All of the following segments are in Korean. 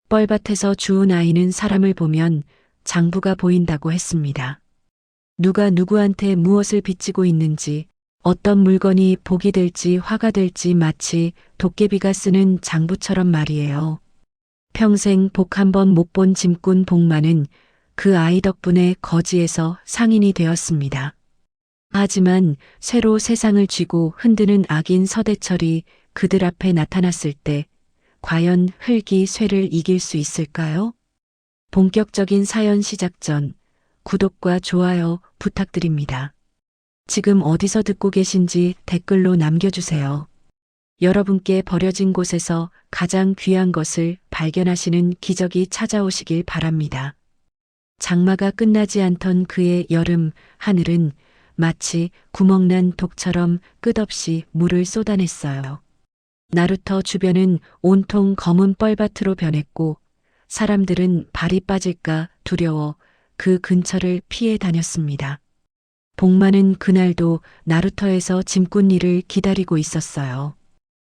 뻘밭에서 주운 아이는 사람을 보면 장부가 보인다고 했습니다. 누가 누구한테 무엇을 빚지고 있는지, 어떤 물건이 복이 될지 화가 될지 마치 도깨비가 쓰는 장부처럼 말이에요. 평생 복 한 번 못 본 짐꾼 복만은 그 아이 덕분에 거지에서 상인이 되었습니다. 하지만 새로 세상을 쥐고 흔드는 악인 서대철이 그들 앞에 나타났을 때 과연 흙이 쇠를 이길 수 있을까요? 본격적인 사연 시작 전 구독과 좋아요 부탁드립니다. 지금 어디서 듣고 계신지 댓글로 남겨주세요. 여러분께 버려진 곳에서 가장 귀한 것을 발견하시는 기적이 찾아오시길 바랍니다. 장마가 끝나지 않던 그의 여름, 하늘은 마치 구멍난 독처럼 끝없이 물을 쏟아냈어요. 나루터 주변은 온통 검은 뻘밭으로 변했고 사람들은 발이 빠질까 두려워 그 근처를 피해 다녔습니다. 복만은 그날도 나루터에서 짐꾼 일을 기다리고 있었어요.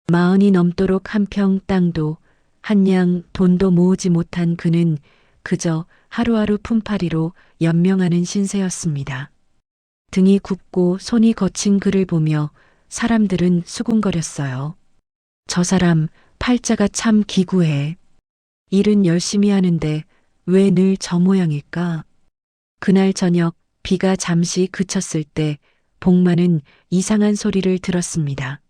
40이 넘도록 한 평 땅도 한 냥 돈도 모으지 못한 그는 그저 하루하루 품팔이로 연명하는 신세였습니다. 등이 굽고 손이 거친 그를 보며 사람들은 수군거렸어요. 저 사람 팔자가 참 기구해. 일은 열심히 하는데 왜 늘 저 모양일까? 그날 저녁 비가 잠시 그쳤을 때 복만은 이상한 소리를 들었습니다.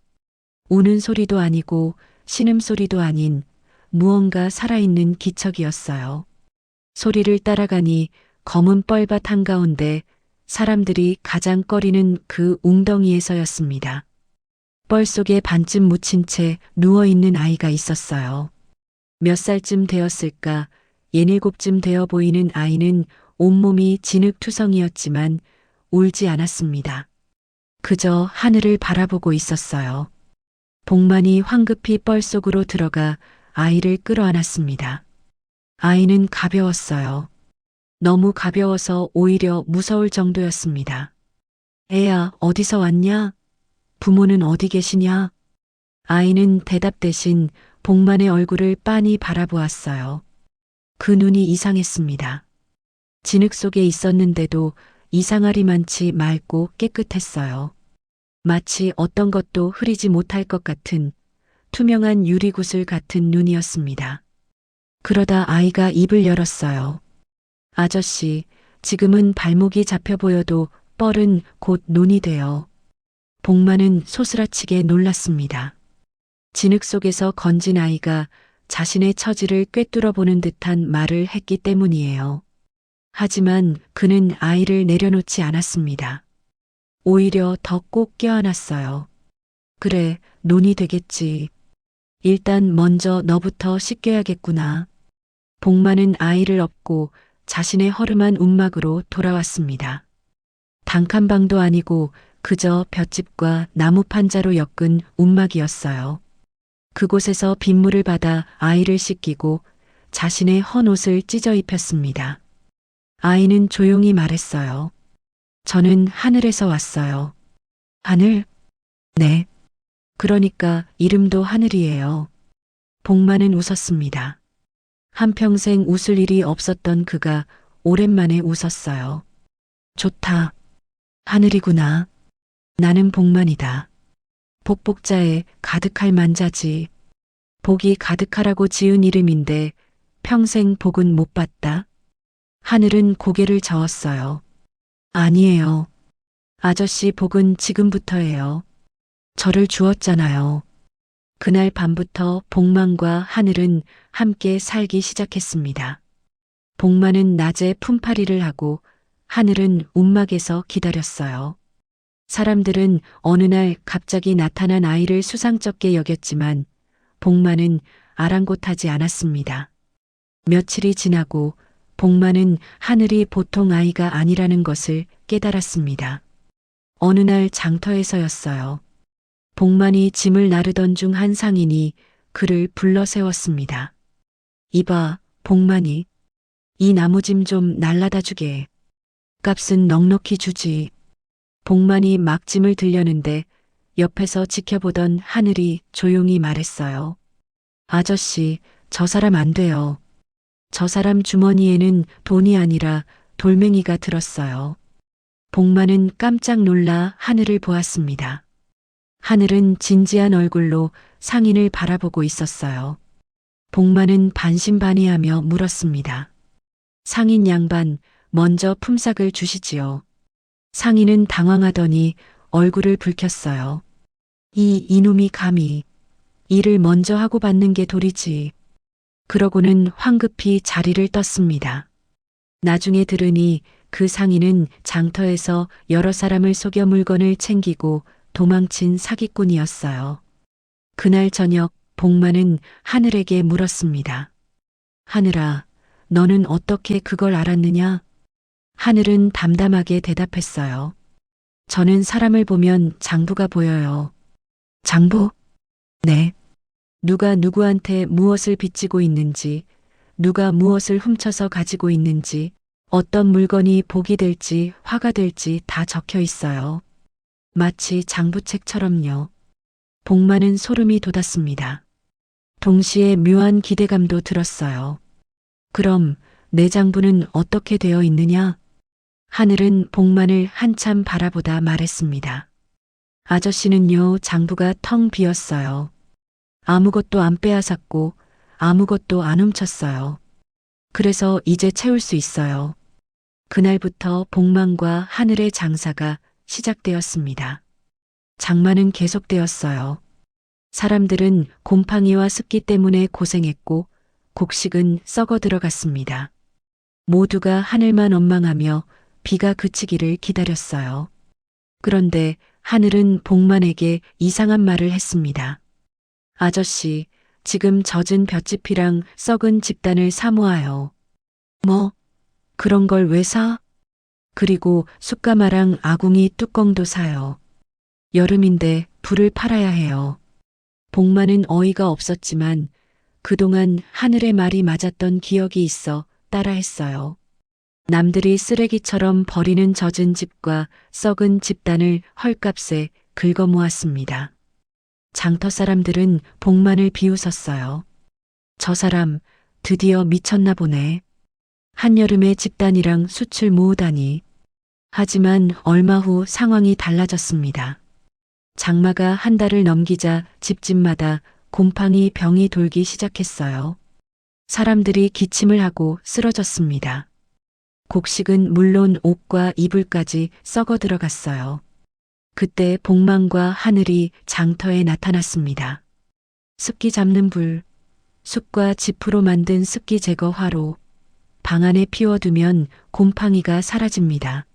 우는 소리도 아니고 신음소리도 아닌 무언가 살아있는 기척이었어요. 소리를 따라가니 검은 뻘밭 한가운데 사람들이 가장 꺼리는 그 웅덩이에서였습니다. 뻘 속에 반쯤 묻힌 채 누워있는 아이가 있었어요. 몇 살쯤 되었을까 6~7쯤 되어 보이는 아이는 온몸이 진흙투성이었지만 울지 않았습니다. 그저 하늘을 바라보고 있었어요. 복만이 황급히 뻘 속으로 들어가 아이를 끌어안았습니다. 아이는 가벼웠어요. 너무 가벼워서 오히려 무서울 정도였습니다. 애야, 어디서 왔냐? 부모는 어디 계시냐? 아이는 대답 대신 복만의 얼굴을 빤히 바라보았어요. 그 눈이 이상했습니다. 진흙 속에 있었는데도 이상하리만치 맑고 깨끗했어요. 마치 어떤 것도 흐리지 못할 것 같은 투명한 유리구슬 같은 눈이었습니다. 그러다 아이가 입을 열었어요. 아저씨, 지금은 발목이 잡혀 보여도 뻘은 곧 논이 돼요. 복만은 소스라치게 놀랐습니다. 진흙 속에서 건진 아이가 자신의 처지를 꿰뚫어 보는 듯한 말을 했기 때문이에요. 하지만 그는 아이를 내려놓지 않았습니다. 오히려 더 꼭 껴안았어요. 그래, 논이 되겠지. 일단 먼저 너부터 씻겨야겠구나. 복만은 아이를 업고 자신의 허름한 움막으로 돌아왔습니다. 단칸방도 아니고 그저 볏짚과 나무 판자로 엮은 움막이었어요. 그곳에서 빗물을 받아 아이를 씻기고 자신의 헌 옷을 찢어 입혔습니다. 아이는 조용히 말했어요. 저는 하늘에서 왔어요. 하늘? 네. 그러니까 이름도 하늘이에요. 복만은 웃었습니다. 한평생 웃을 일이 없었던 그가 오랜만에 웃었어요. 좋다. 하늘이구나. 나는 복만이다. 복복자에 가득할 만자지. 복이 가득하라고 지은 이름인데 평생 복은 못 봤다. 하늘은 고개를 저었어요. 아니에요. 아저씨 복은 지금부터예요. 저를 주었잖아요. 그날 밤부터 복만과 하늘은 함께 살기 시작했습니다. 복만은 낮에 품팔이를 하고 하늘은 움막에서 기다렸어요. 사람들은 어느 날 갑자기 나타난 아이를 수상쩍게 여겼지만 복만은 아랑곳하지 않았습니다. 며칠이 지나고 복만은 하늘이 보통 아이가 아니라는 것을 깨달았습니다. 어느 날 장터에서였어요. 복만이 짐을 나르던 중 한 상인이 그를 불러 세웠습니다. 이봐, 복만이. 이 나무짐 좀 날라다 주게. 값은 넉넉히 주지. 복만이 막 짐을 들려는데 옆에서 지켜보던 하늘이 조용히 말했어요. 아저씨, 저 사람 안 돼요. 저 사람 주머니에는 돈이 아니라 돌멩이가 들었어요. 복만은 깜짝 놀라 하늘을 보았습니다. 하늘은 진지한 얼굴로 상인을 바라보고 있었어요. 복만은 반신반의하며 물었습니다. 상인 양반, 먼저 품삯을 주시지요. 상인은 당황하더니 얼굴을 붉혔어요. 이놈이 감히 일을 먼저 하고 받는 게 도리지. 그러고는 황급히 자리를 떴습니다. 나중에 들으니 그 상인은 장터에서 여러 사람을 속여 물건을 챙기고 도망친 사기꾼이었어요. 그날 저녁 복만은 하늘에게 물었습니다. 하늘아, 너는 어떻게 그걸 알았느냐? 하늘은 담담하게 대답했어요. 저는 사람을 보면 장부가 보여요. 장부? 네. 누가 누구한테 무엇을 빚지고 있는지, 누가 무엇을 훔쳐서 가지고 있는지, 어떤 물건이 복이 될지 화가 될지 다 적혀 있어요. 마치 장부책처럼요. 복만은 소름이 돋았습니다. 동시에 묘한 기대감도 들었어요. 그럼 내 장부는 어떻게 되어 있느냐? 하늘은 복만을 한참 바라보다 말했습니다. 아저씨는요, 장부가 텅 비었어요. 아무것도 안 빼앗았고 아무것도 안 훔쳤어요. 그래서 이제 채울 수 있어요. 그날부터 복만과 하늘의 장사가 시작되었습니다. 장마는 계속되었어요. 사람들은 곰팡이와 습기 때문에 고생했고 곡식은 썩어 들어갔습니다. 모두가 하늘만 원망하며 비가 그치기를 기다렸어요. 그런데 하늘은 복만에게 이상한 말을 했습니다. 아저씨, 지금 젖은 볏짚이랑 썩은 집단을 사모아요. 뭐? 그런 걸 왜 사? 그리고 숯가마랑 아궁이 뚜껑도 사요. 여름인데 불을 팔아야 해요. 복만은 어이가 없었지만 그동안 하늘의 말이 맞았던 기억이 있어 따라했어요. 남들이 쓰레기처럼 버리는 젖은 집과 썩은 집단을 헐값에 긁어 모았습니다. 장터 사람들은 복만을 비웃었어요. 저 사람 드디어 미쳤나 보네. 한여름에 집단이랑 숯을 모으다니. 하지만 얼마 후 상황이 달라졌습니다. 장마가 한 달을 넘기자 집집마다 곰팡이 병이 돌기 시작했어요. 사람들이 기침을 하고 쓰러졌습니다. 곡식은 물론 옷과 이불까지 썩어 들어갔어요. 그때 복만과 하늘이 장터에 나타났습니다. 습기 잡는 불, 숯과 지프로 만든 습기 제거 화로, 방 안에 피워두면 곰팡이가 사라집니다.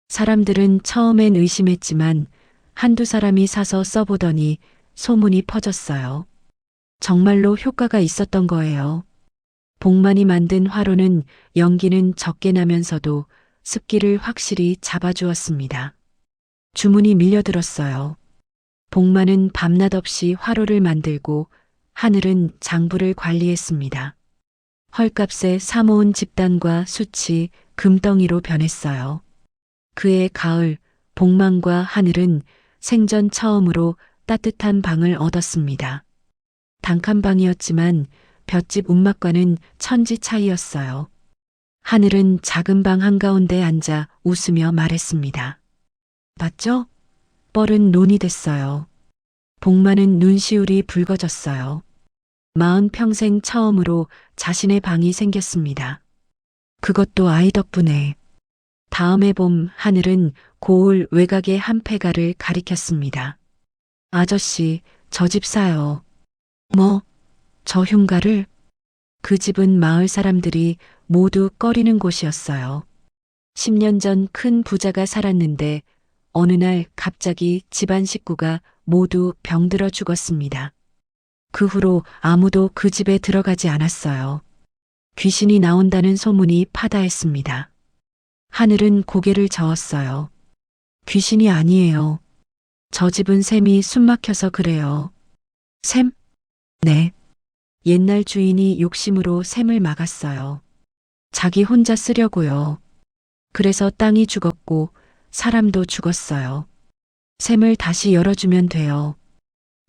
사람들은 처음엔 의심했지만 한두 사람이 사서 써보더니 소문이 퍼졌어요. 정말로 효과가 있었던 거예요. 복만이 만든 화로는 연기는 적게 나면서도 습기를 확실히 잡아주었습니다. 주문이 밀려들었어요. 복만은 밤낮 없이 화로를 만들고 하늘은 장부를 관리했습니다. 헐값에 사모은 집단과 숯이 금덩이로 변했어요. 그해 가을 복만과 하늘은 생전 처음으로 따뜻한 방을 얻었습니다. 단칸방이었지만 볏짚 움막과는 천지 차이였어요. 하늘은 작은 방 한가운데 앉아 웃으며 말했습니다. 봤죠? 뻘은 논이 됐어요. 복만은 눈시울이 붉어졌어요. 40평생 처음으로 자신의 방이 생겼습니다. 그것도 아이 덕분에. 다음해 봄 하늘은 고을 외곽의 한 폐가를 가리켰습니다. 아저씨, 저 집 사요. 뭐? 저 흉가를? 그 집은 마을 사람들이 모두 꺼리는 곳이었어요. 10년 전 큰 부자가 살았는데 어느 날 갑자기 집안 식구가 모두 병들어 죽었습니다. 그 후로 아무도 그 집에 들어가지 않았어요. 귀신이 나온다는 소문이 파다했습니다. 하늘은 고개를 저었어요. 귀신이 아니에요. 저 집은 샘이 숨막혀서 그래요. 샘? 네. 옛날 주인이 욕심으로 샘을 막았어요. 자기 혼자 쓰려고요. 그래서 땅이 죽었고 사람도 죽었어요. 샘을 다시 열어주면 돼요.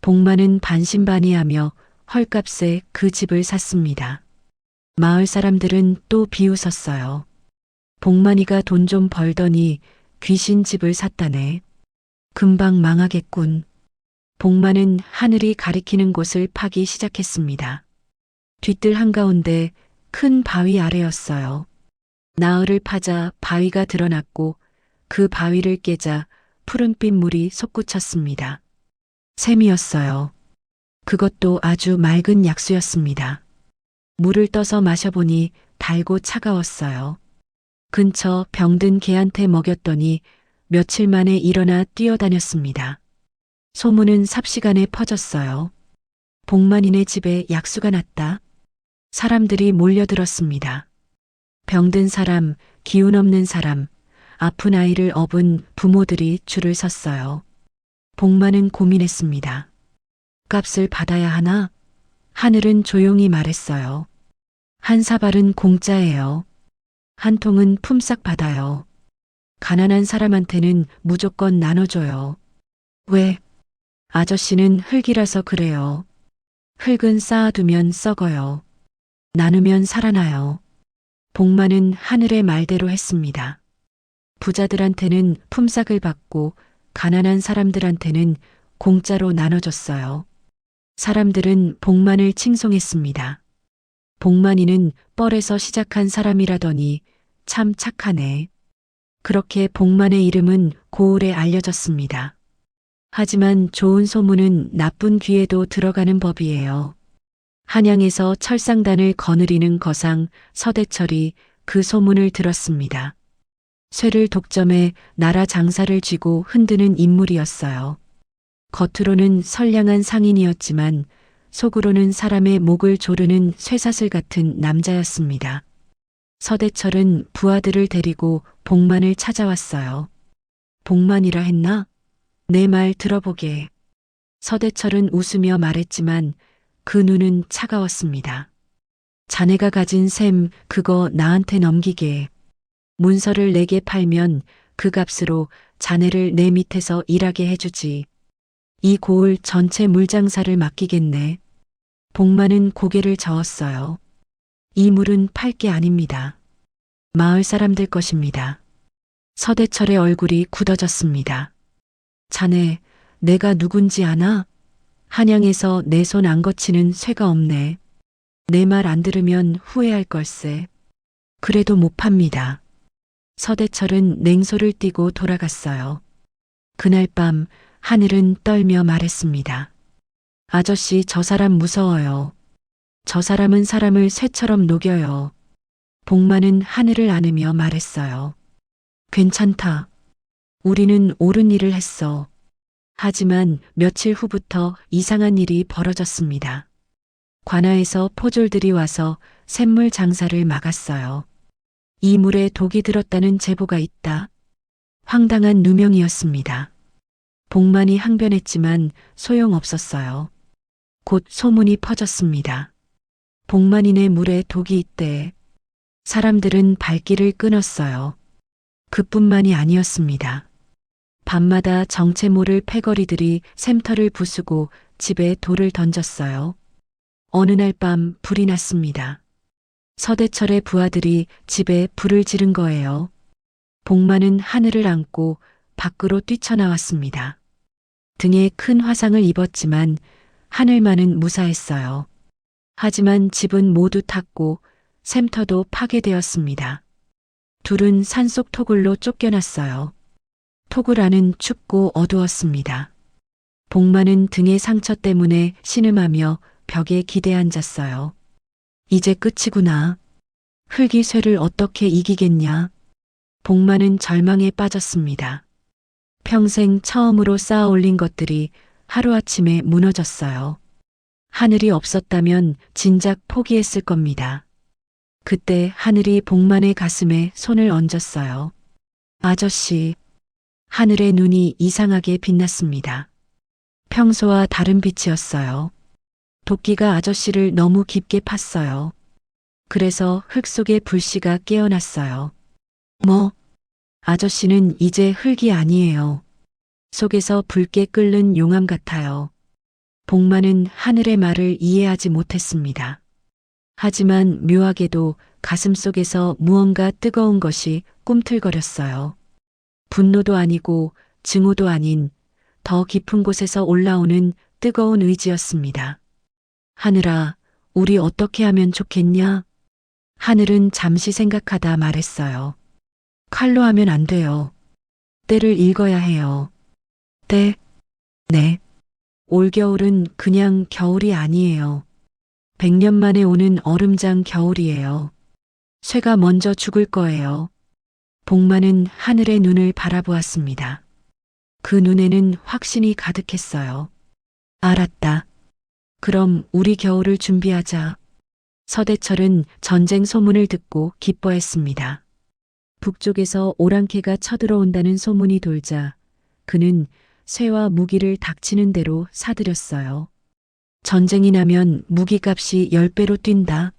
복만은 반신반의하며 헐값에 그 집을 샀습니다. 마을 사람들은 또 비웃었어요. 복만이가 돈 좀 벌더니 귀신 집을 샀다네. 금방 망하겠군. 복만은 하늘이 가리키는 곳을 파기 시작했습니다. 뒤뜰 한가운데 큰 바위 아래였어요. 나흘을 파자 바위가 드러났고 그 바위를 깨자 푸른빛 물이 솟구쳤습니다. 샘이었어요. 그것도 아주 맑은 약수였습니다. 물을 떠서 마셔보니 달고 차가웠어요. 근처 병든 개한테 먹였더니 며칠 만에 일어나 뛰어다녔습니다. 소문은 삽시간에 퍼졌어요. 복만이네 집에 약수가 났다. 사람들이 몰려들었습니다. 병든 사람, 기운 없는 사람, 아픈 아이를 업은 부모들이 줄을 섰어요. 복만은 고민했습니다. 값을 받아야 하나? 하늘은 조용히 말했어요. 한 사발은 공짜예요. 한 통은 품삯 받아요. 가난한 사람한테는 무조건 나눠줘요. 왜? 아저씨는 흙이라서 그래요. 흙은 쌓아두면 썩어요. 나누면 살아나요. 복만은 하늘의 말대로 했습니다. 부자들한테는 품삯을 받고 가난한 사람들한테는 공짜로 나눠줬어요. 사람들은 복만을 칭송했습니다. 복만이는 뻘에서 시작한 사람이라더니 참 착하네. 그렇게 복만의 이름은 고을에 알려졌습니다. 하지만 좋은 소문은 나쁜 귀에도 들어가는 법이에요. 한양에서 철상단을 거느리는 거상 서대철이 그 소문을 들었습니다. 쇠를 독점해 나라 장사를 쥐고 흔드는 인물이었어요. 겉으로는 선량한 상인이었지만 속으로는 사람의 목을 조르는 쇠사슬 같은 남자였습니다. 서대철은 부하들을 데리고 복만을 찾아왔어요. 복만이라 했나? 내 말 들어보게. 서대철은 웃으며 말했지만 그 눈은 차가웠습니다. 자네가 가진 셈 그거 나한테 넘기게. 문서를 내게 팔면 그 값으로 자네를 내 밑에서 일하게 해주지. 이 고을 전체 물장사를 맡기겠네. 복만은 고개를 저었어요. 이 물은 팔 게 아닙니다. 마을 사람들 것입니다. 서대철의 얼굴이 굳어졌습니다. 자네, 내가 누군지 아나? 한양에서 내 손 안 거치는 쇠가 없네. 내 말 안 들으면 후회할 걸세. 그래도 못 팝니다. 서대철은 냉소를 띠고 돌아갔어요. 그날 밤 하늘은 떨며 말했습니다. 아저씨 저 사람 무서워요. 저 사람은 사람을 쇠처럼 녹여요. 복만은 하늘을 안으며 말했어요. 괜찮다. 우리는 옳은 일을 했어. 하지만 며칠 후부터 이상한 일이 벌어졌습니다. 관아에서 포졸들이 와서 샘물 장사를 막았어요. 이 물에 독이 들었다는 제보가 있다. 황당한 누명이었습니다. 복만이 항변했지만 소용없었어요. 곧 소문이 퍼졌습니다. 복만이네 물에 독이 있대. 사람들은 발길을 끊었어요. 그뿐만이 아니었습니다. 밤마다 정체모를 패거리들이 샘터를 부수고 집에 돌을 던졌어요. 어느 날 밤 불이 났습니다. 서대철의 부하들이 집에 불을 지른 거예요. 복만은 하늘을 안고 밖으로 뛰쳐나왔습니다. 등에 큰 화상을 입었지만 하늘만은 무사했어요. 하지만 집은 모두 탔고 샘터도 파괴되었습니다. 둘은 산속 토굴로 쫓겨났어요. 토굴 안은 춥고 어두웠습니다. 복만은 등의 상처 때문에 신음하며 벽에 기대 앉았어요. 이제 끝이구나. 흙이 쇠를 어떻게 이기겠냐. 복만은 절망에 빠졌습니다. 평생 처음으로 쌓아 올린 것들이 하루아침에 무너졌어요. 하늘이 없었다면 진작 포기했을 겁니다. 그때 하늘이 복만의 가슴에 손을 얹었어요. 아저씨. 하늘의 눈이 이상하게 빛났습니다. 평소와 다른 빛이었어요. 도끼가 아저씨를 너무 깊게 팠어요. 그래서 흙 속의 불씨가 깨어났어요. 뭐? 아저씨는 이제 흙이 아니에요. 속에서 붉게 끓는 용암 같아요. 복만은 하늘의 말을 이해하지 못했습니다. 하지만 묘하게도 가슴속에서 무언가 뜨거운 것이 꿈틀거렸어요. 분노도 아니고 증오도 아닌 더 깊은 곳에서 올라오는 뜨거운 의지였습니다. 하늘아, 우리 어떻게 하면 좋겠냐? 하늘은 잠시 생각하다 말했어요. 칼로 하면 안 돼요. 때를 읽어야 해요. 때? 네. 올겨울은 그냥 겨울이 아니에요. 100년 만에 오는 얼음장 겨울이에요. 쇠가 먼저 죽을 거예요. 복만은 하늘의 눈을 바라보았습니다. 그 눈에는 확신이 가득했어요. 알았다. 그럼 우리 겨울을 준비하자. 서대철은 전쟁 소문을 듣고 기뻐했습니다. 북쪽에서 오랑캐가 쳐들어온다는 소문이 돌자 그는 쇠와 무기를 닥치는 대로 사들였어요. 전쟁이 나면 무기값이 10배로 뛴다.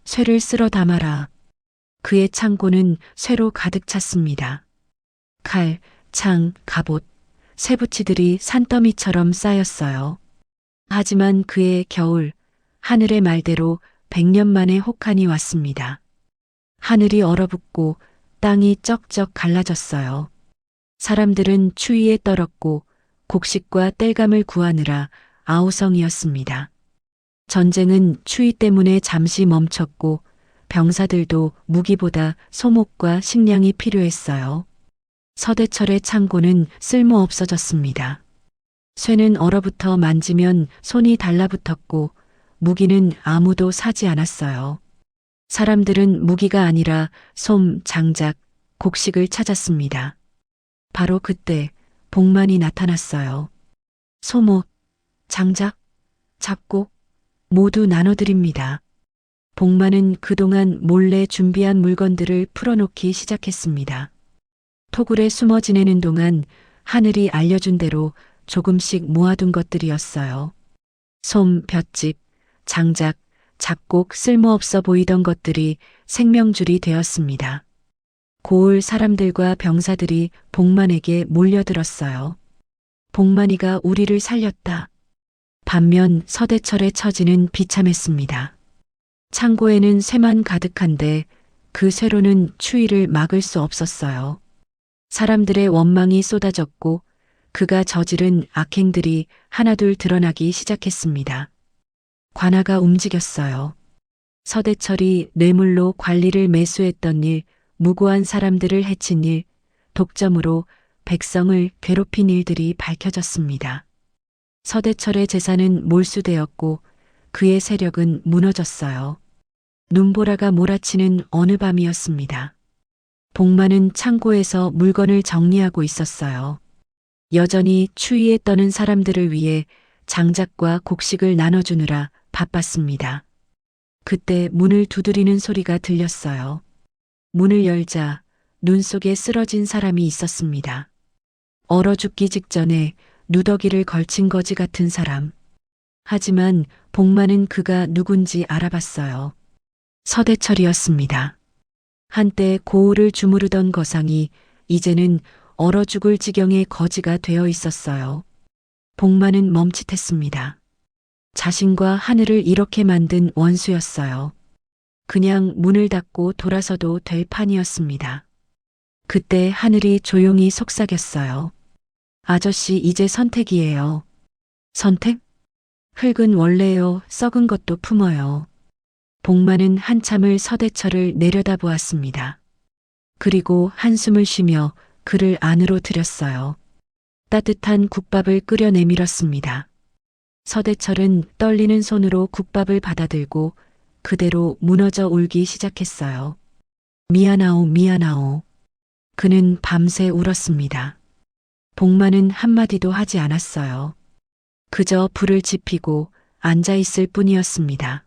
쇠를 쓸어 담아라. 그의 창고는 쇠로 가득 찼습니다. 칼, 창, 갑옷, 쇠붙이들이 산더미처럼 쌓였어요. 하지만 그의 겨울, 하늘의 말대로 100년 만에 혹한이 왔습니다. 하늘이 얼어붙고 땅이 쩍쩍 갈라졌어요. 사람들은 추위에 떨었고 곡식과 땔감을 구하느라 아우성이었습니다. 전쟁은 추위 때문에 잠시 멈췄고 병사들도 무기보다 소목과 식량이 필요했어요. 서대철의 창고는 쓸모 없어졌습니다. 쇠는 얼어붙어 만지면 손이 달라붙었고 무기는 아무도 사지 않았어요. 사람들은 무기가 아니라 솜, 장작, 곡식을 찾았습니다. 바로 그때 복만이 나타났어요. 소못, 장작, 잡곡 모두 나눠드립니다. 복만은 그동안 몰래 준비한 물건들을 풀어놓기 시작했습니다. 토굴에 숨어 지내는 동안 하늘이 알려준 대로 조금씩 모아둔 것들이었어요. 솜, 볏짚, 장작, 잡곡 쓸모없어 보이던 것들이 생명줄이 되었습니다. 고을 사람들과 병사들이 복만에게 몰려들었어요. 복만이가 우리를 살렸다. 반면 서대철의 처지는 비참했습니다. 창고에는 쇠만 가득한데 그 쇠로는 추위를 막을 수 없었어요. 사람들의 원망이 쏟아졌고 그가 저지른 악행들이 하나둘 드러나기 시작했습니다. 관아가 움직였어요. 서대철이 뇌물로 관리를 매수했던 일, 무고한 사람들을 해친 일, 독점으로 백성을 괴롭힌 일들이 밝혀졌습니다. 서대철의 재산은 몰수되었고 그의 세력은 무너졌어요. 눈보라가 몰아치는 어느 밤이었습니다. 복만은 창고에서 물건을 정리하고 있었어요. 여전히 추위에 떠는 사람들을 위해 장작과 곡식을 나눠주느라 바빴습니다. 그때 문을 두드리는 소리가 들렸어요. 문을 열자 눈 속에 쓰러진 사람이 있었습니다. 얼어 죽기 직전에 누더기를 걸친 거지 같은 사람. 하지만 복만은 그가 누군지 알아봤어요. 서대철이었습니다. 한때 고을을 주무르던 거상이 이제는 얼어 죽을 지경의 거지가 되어 있었어요. 복만은 멈칫했습니다. 자신과 하늘을 이렇게 만든 원수였어요. 그냥 문을 닫고 돌아서도 될 판이었습니다. 그때 하늘이 조용히 속삭였어요. 아저씨 이제 선택이에요. 선택? 흙은 원래요, 썩은 것도 품어요. 복만은 한참을 서대철을 내려다보았습니다. 그리고 한숨을 쉬며 그를 안으로 들였어요. 따뜻한 국밥을 끓여 내밀었습니다. 서대철은 떨리는 손으로 국밥을 받아들고 그대로 무너져 울기 시작했어요. 미안하오, 미안하오. 그는 밤새 울었습니다. 복만은 한마디도 하지 않았어요. 그저 불을 지피고 앉아있을 뿐이었습니다.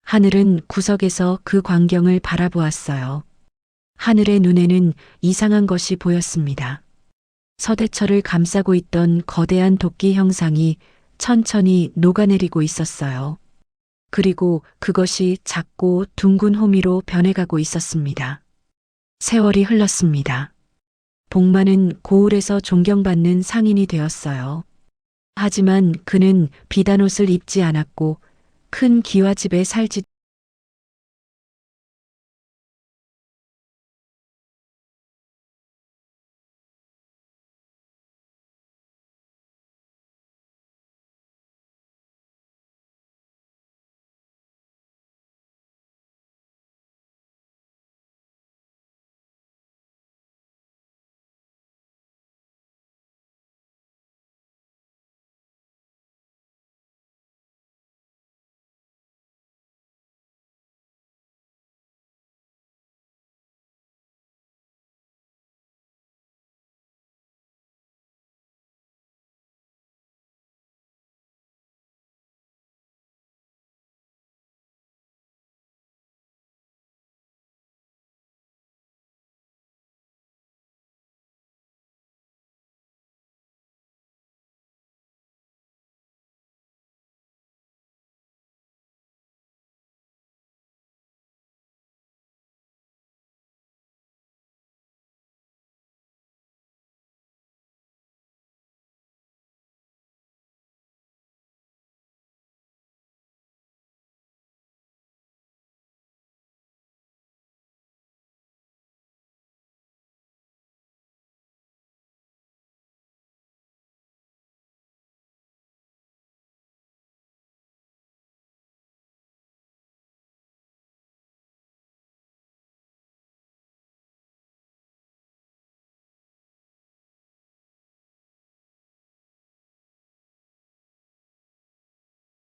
하늘은 구석에서 그 광경을 바라보았어요. 하늘의 눈에는 이상한 것이 보였습니다. 서대철을 감싸고 있던 거대한 도끼 형상이 천천히 녹아내리고 있었어요. 그리고 그것이 작고 둥근 호미로 변해가고 있었습니다. 세월이 흘렀습니다. 복만은 고을에서 존경받는 상인이 되었어요. 하지만 그는 비단옷을 입지 않았고 큰 기와집에 살지